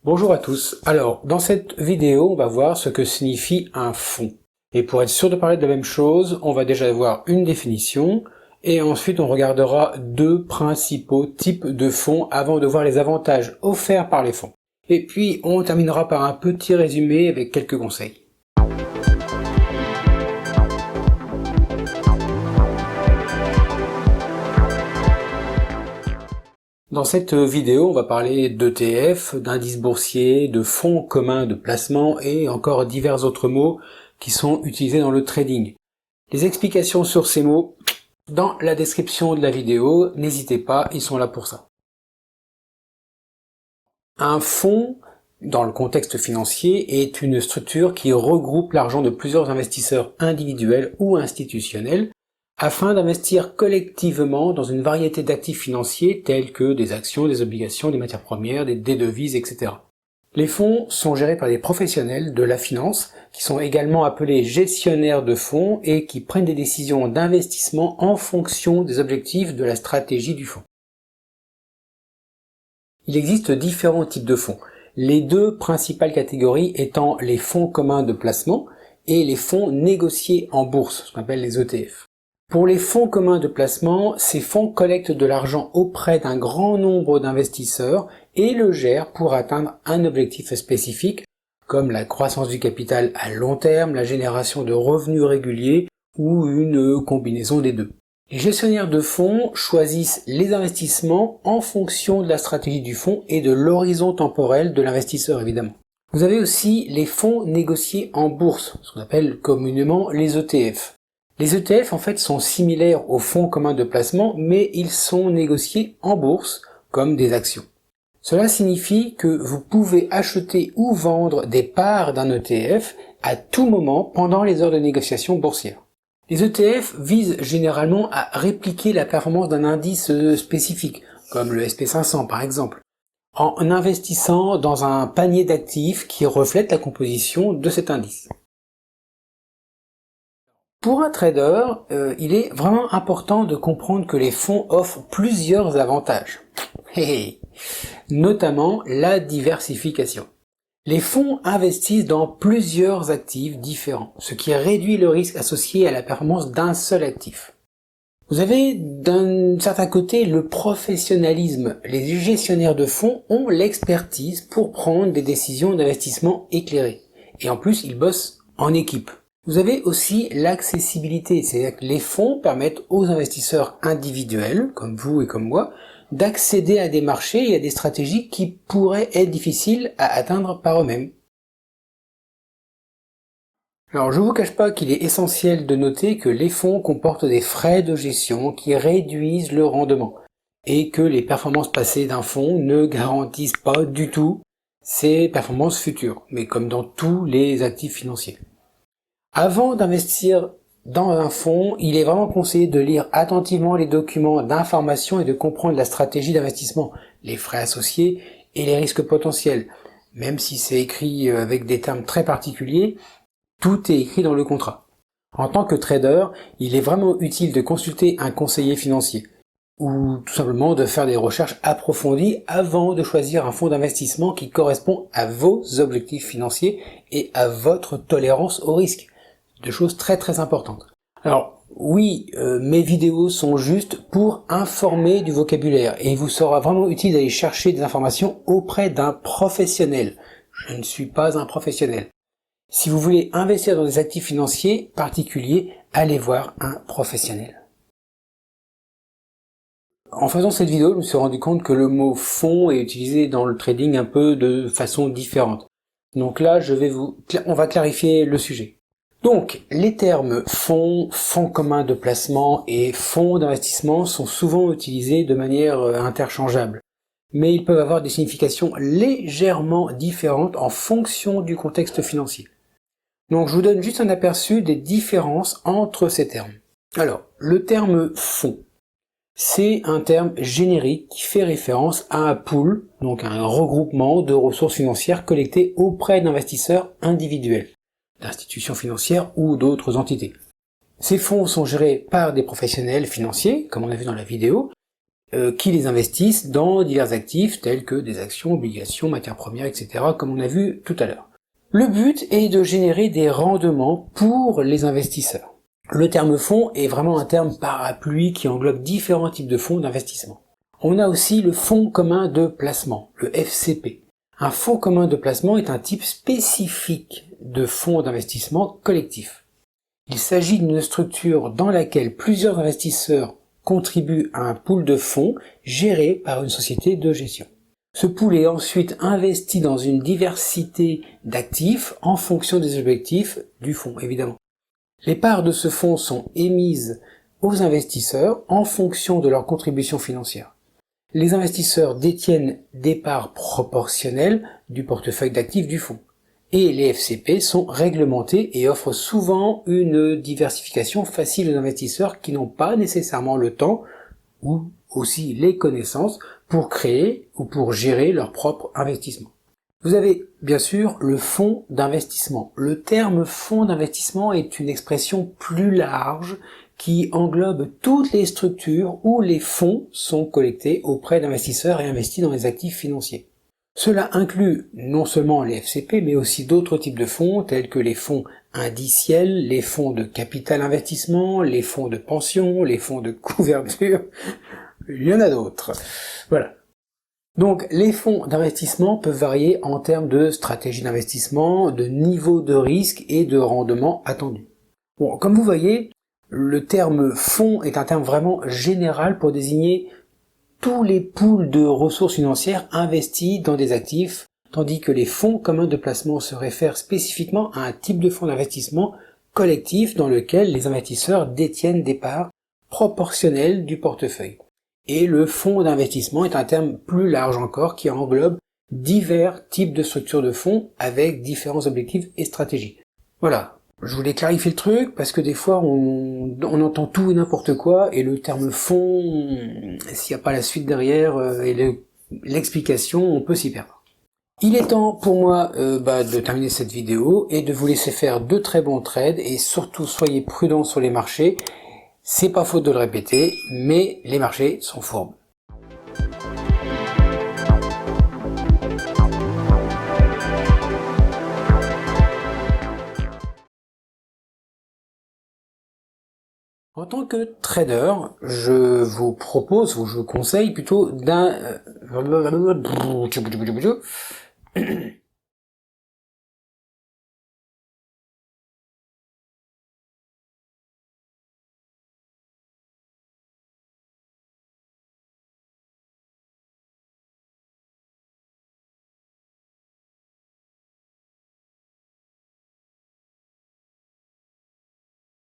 Bonjour à tous. Alors, dans cette vidéo, on va voir ce que signifie un fonds. Et pour être sûr de parler de la même chose, on va déjà voir une définition, et ensuite on regardera deux principaux types de fonds avant de voir les avantages offerts par les fonds. Et puis, on terminera par un petit résumé avec quelques conseils. Dans cette vidéo, on va parler d'ETF, d'indices boursiers, de fonds communs de placement et encore divers autres mots qui sont utilisés dans le trading. Les explications sur ces mots dans la description de la vidéo, n'hésitez pas, ils sont là pour ça. Un fonds, dans le contexte financier, est une structure qui regroupe l'argent de plusieurs investisseurs individuels ou institutionnels afin d'investir collectivement dans une variété d'actifs financiers tels que des actions, des obligations, des matières premières, des devises, etc. Les fonds sont gérés par des professionnels de la finance qui sont également appelés gestionnaires de fonds et qui prennent des décisions d'investissement en fonction des objectifs de la stratégie du fonds. Il existe différents types de fonds, les deux principales catégories étant les fonds communs de placement et les fonds négociés en bourse, ce qu'on appelle les ETF. Pour les fonds communs de placement, ces fonds collectent de l'argent auprès d'un grand nombre d'investisseurs et le gèrent pour atteindre un objectif spécifique, comme la croissance du capital à long terme, la génération de revenus réguliers ou une combinaison des deux. Les gestionnaires de fonds choisissent les investissements en fonction de la stratégie du fonds et de l'horizon temporel de l'investisseur évidemment. Vous avez aussi les fonds négociés en bourse, ce qu'on appelle communément les ETF. Les ETF en fait sont similaires aux fonds communs de placement, mais ils sont négociés en bourse comme des actions. Cela signifie que vous pouvez acheter ou vendre des parts d'un ETF à tout moment pendant les heures de négociation boursière. Les ETF visent généralement à répliquer la performance d'un indice spécifique, comme le SP500 par exemple, en investissant dans un panier d'actifs qui reflète la composition de cet indice. Pour un trader, il est vraiment important de comprendre que les fonds offrent plusieurs avantages, notamment la diversification. Les fonds investissent dans plusieurs actifs différents, ce qui réduit le risque associé à la performance d'un seul actif. Vous avez d'un certain côté le professionnalisme. Les gestionnaires de fonds ont l'expertise pour prendre des décisions d'investissement éclairées. Et en plus, ils bossent en équipe. Vous avez aussi l'accessibilité, c'est-à-dire que les fonds permettent aux investisseurs individuels, comme vous et comme moi, d'accéder à des marchés et à des stratégies qui pourraient être difficiles à atteindre par eux-mêmes. Alors je ne vous cache pas qu'il est essentiel de noter que les fonds comportent des frais de gestion qui réduisent le rendement et que les performances passées d'un fonds ne garantissent pas du tout ses performances futures, mais comme dans tous les actifs financiers. Avant d'investir dans un fonds, il est vraiment conseillé de lire attentivement les documents d'information et de comprendre la stratégie d'investissement, les frais associés et les risques potentiels. Même si c'est écrit avec des termes très particuliers, tout est écrit dans le contrat. En tant que trader, il est vraiment utile de consulter un conseiller financier ou tout simplement de faire des recherches approfondies avant de choisir un fonds d'investissement qui correspond à vos objectifs financiers et à votre tolérance au risque. Deux choses très importantes. Alors oui, mes vidéos sont juste pour informer du vocabulaire et il vous sera vraiment utile d'aller chercher des informations auprès d'un professionnel. Je ne suis pas un professionnel. Si vous voulez investir dans des actifs financiers particuliers, allez voir un professionnel. En faisant cette vidéo, je me suis rendu compte que le mot fonds est utilisé dans le trading un peu de façon différente. Donc là, on va clarifier le sujet. Donc, les termes fonds, fonds communs de placement et fonds d'investissement sont souvent utilisés de manière interchangeable. Mais ils peuvent avoir des significations légèrement différentes en fonction du contexte financier. Donc, je vous donne juste un aperçu des différences entre ces termes. Alors, le terme fonds, c'est un terme générique qui fait référence à un pool, donc à un regroupement de ressources financières collectées auprès d'investisseurs individuels, d'institutions financières ou d'autres entités. Ces fonds sont gérés par des professionnels financiers, comme on a vu dans la vidéo, qui les investissent dans divers actifs tels que des actions, obligations, matières premières, etc. comme on a vu tout à l'heure. Le but est de générer des rendements pour les investisseurs. Le terme fonds est vraiment un terme parapluie qui englobe différents types de fonds d'investissement. On a aussi le fonds commun de placement, le FCP. Un fonds commun de placement est un type spécifique de fonds d'investissement collectif. Il s'agit d'une structure dans laquelle plusieurs investisseurs contribuent à un pool de fonds géré par une société de gestion. Ce pool est ensuite investi dans une diversité d'actifs en fonction des objectifs du fonds, évidemment. Les parts de ce fonds sont émises aux investisseurs en fonction de leur contribution financière. Les investisseurs détiennent des parts proportionnelles du portefeuille d'actifs du fonds. Et les FCP sont réglementés et offrent souvent une diversification facile aux investisseurs qui n'ont pas nécessairement le temps ou aussi les connaissances pour créer ou pour gérer leur propre investissement. Vous avez bien sûr le fonds d'investissement. Le terme fonds d'investissement est une expression plus large qui englobe toutes les structures où les fonds sont collectés auprès d'investisseurs et investis dans les actifs financiers. Cela inclut non seulement les FCP, mais aussi d'autres types de fonds tels que les fonds indiciels, les fonds de capital investissement, les fonds de pension, les fonds de couverture. Il y en a d'autres. Voilà. Donc, les fonds d'investissement peuvent varier en termes de stratégie d'investissement, de niveau de risque et de rendement attendu. Bon, comme vous voyez, le terme fonds est un terme vraiment général pour désigner tous les pools de ressources financières investis dans des actifs, tandis que les fonds communs de placement se réfèrent spécifiquement à un type de fonds d'investissement collectif dans lequel les investisseurs détiennent des parts proportionnelles du portefeuille. Et le fonds d'investissement est un terme plus large encore qui englobe divers types de structures de fonds avec différents objectifs et stratégies. Voilà, je voulais clarifier le truc parce que des fois on entend tout et n'importe quoi et le terme fonds, s'il n'y a pas la suite derrière et l'explication, on peut s'y perdre. Il est temps pour moi de terminer cette vidéo et de vous laisser faire de très bons trades et surtout soyez prudents sur les marchés. C'est pas faute de le répéter, mais les marchés sont fourbes. En tant que trader, je vous propose, ou je vous conseille plutôt